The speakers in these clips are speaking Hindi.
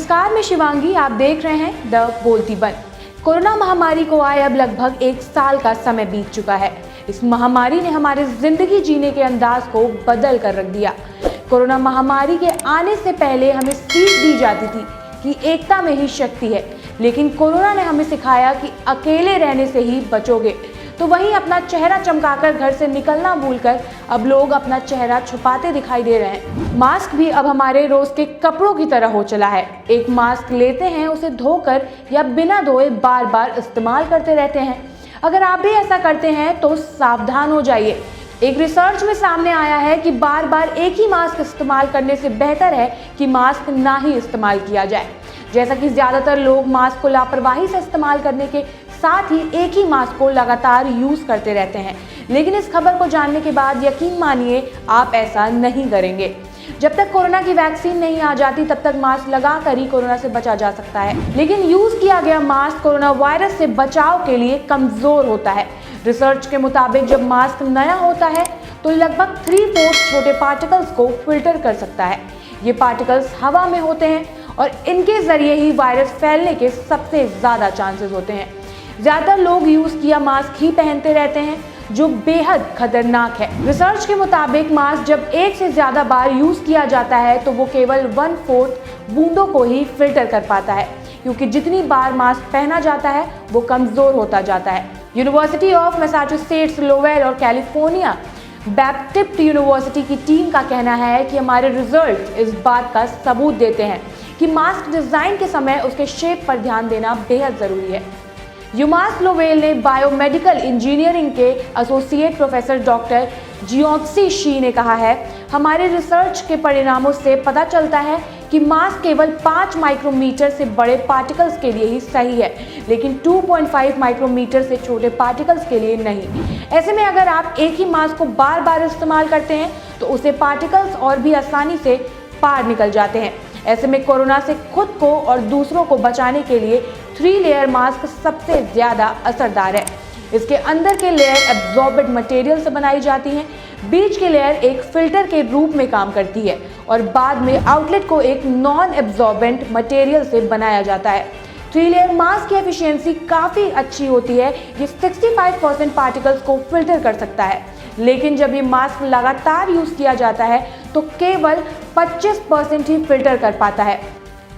नमस्कार, मैं शिवांगी। आप देख रहे हैं द बोलती बन। कोरोना महामारी को आए अब लगभग 1 साल का समय बीत चुका है। इस महामारी ने हमारे जिंदगी जीने के अंदाज को बदल कर रख दिया। कोरोना महामारी के आने से पहले हमें सीख दी जाती थी कि एकता में ही शक्ति है, लेकिन कोरोना ने हमें सिखाया कि अकेले रहने से ही बचोगे। तो वहीं अपना चेहरा चमकाकर घर से निकलना भूलकर अब लोग अपना चेहरा छुपाते दिखाई दे रहे हैं। मास्क भी अब हमारे रोज के कपड़ों की तरह हो चला है। एक मास्क लेते हैं, उसे धोकर या बिना धोए बार बार इस्तेमाल करते रहते हैं। अगर आप भी ऐसा करते हैं तो सावधान हो जाइए। एक रिसर्च में सामने आया है कि बार बार एक ही मास्क इस्तेमाल करने से बेहतर है कि मास्क ना ही इस्तेमाल किया जाए। जैसा कि ज्यादातर लोग मास्क को लापरवाही से इस्तेमाल करने के साथ ही एक ही मास्क को लगातार यूज करते रहते हैं, लेकिन इस खबर को जानने के बाद यकीन मानिए आप ऐसा नहीं करेंगे। जब तक कोरोना की वैक्सीन नहीं आ जाती तब तक मास्क लगाकर ही कोरोना से बचा जा सकता है, लेकिन यूज किया गया मास्क कोरोना वायरस से बचाव के लिए कमजोर होता है। रिसर्च के मुताबिक जब मास्क नया होता है तो लगभग 3/4 छोटे पार्टिकल्स को फिल्टर कर सकता है। ये पार्टिकल्स हवा में होते हैं और इनके जरिए ही वायरस फैलने के सबसे ज्यादा चांसेस होते हैं। ज्यादातर लोग यूज किया मास्क ही पहनते रहते हैं, जो बेहद खतरनाक है। रिसर्च के मुताबिक मास्क जब एक से ज्यादा बार यूज किया जाता है तो वो केवल 1/4 बूंदों को ही फिल्टर कर पाता है, क्योंकि जितनी बार मास्क पहना जाता है वो कमजोर होता जाता है। यूनिवर्सिटी ऑफ मैसाचुसेट्स, लोवेल और कैलिफोर्निया बैप्टिस्ट यूनिवर्सिटी की टीम का कहना है कि हमारे रिजल्ट इस बात का सबूत देते हैं कि मास्क डिजाइन के समय उसके शेप पर ध्यान देना बेहद जरूरी है। यूमास लोवेल ने बायोमेडिकल इंजीनियरिंग के एसोसिएट प्रोफेसर डॉक्टर जियोक्सी शी ने कहा है, हमारे रिसर्च के परिणामों से पता चलता है कि मास्क केवल 5 माइक्रोमीटर से बड़े पार्टिकल्स के लिए ही सही है, लेकिन 2.5 माइक्रोमीटर से छोटे पार्टिकल्स के लिए नहीं। ऐसे में अगर आप एक ही मास्क को बार बार इस्तेमाल करते हैं तो उसे पार्टिकल्स और भी आसानी से पार निकल जाते हैं। ऐसे में कोरोना से खुद को और दूसरों को बचाने के लिए 3 लेयर मास्क सबसे ज्यादा असरदार है। इसके अंदर के लेयर एब्जॉर्बेंट मटेरियल से बनाई जाती हैं, बीच की लेयर एक फिल्टर के रूप में काम करती है और बाद में आउटलेट को एक नॉन एब्जॉर्बेंट मटेरियल से बनाया जाता है। 3 लेयर मास्क की एफिशिएंसी काफ़ी अच्छी होती है। ये 65% पार्टिकल्स को फिल्टर कर सकता है, लेकिन जब ये मास्क लगातार यूज किया जाता है तो केवल 25% ही फिल्टर कर पाता है।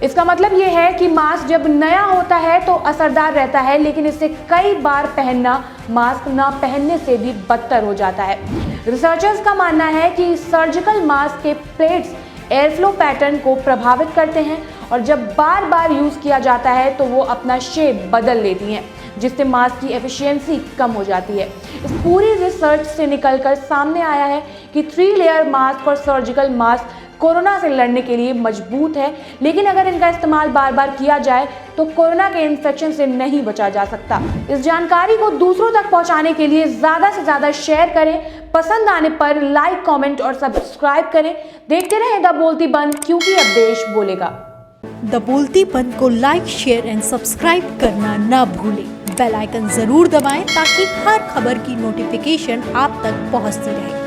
इसका मतलब ये है कि मास्क जब नया होता है तो असरदार रहता है, लेकिन इसे कई बार पहनना मास्क ना पहनने से भी बदतर हो जाता है। रिसर्चर्स का मानना है कि सर्जिकल मास्क के प्लेट्स एयरफ्लो पैटर्न को प्रभावित करते हैं और जब बार बार यूज किया जाता है तो वो अपना शेप बदल लेती हैं, जिससे मास्क की एफिशिएंसी कम हो जाती है। इस पूरी रिसर्च से निकलकर सामने आया है कि 3 लेयर मास्क और सर्जिकल मास्क कोरोना से लड़ने के लिए मजबूत है, लेकिन अगर इनका इस्तेमाल बार बार किया जाए तो कोरोना के इन्फेक्शन से नहीं बचा जा सकता। इस जानकारी को दूसरों तक पहुंचाने के लिए ज्यादा से ज्यादा शेयर करें, पसंद आने पर लाइक, कमेंट और सब्सक्राइब करें। देखते रहें द बोलती बन, क्योंकि अब देश बोलेगा। द बोलती बन को लाइक, शेयर एंड सब्सक्राइब करना ना भूलें। बेल आइकन जरूर दबाएं ताकि हर खबर की नोटिफिकेशन आप तक पहुंचती रहे।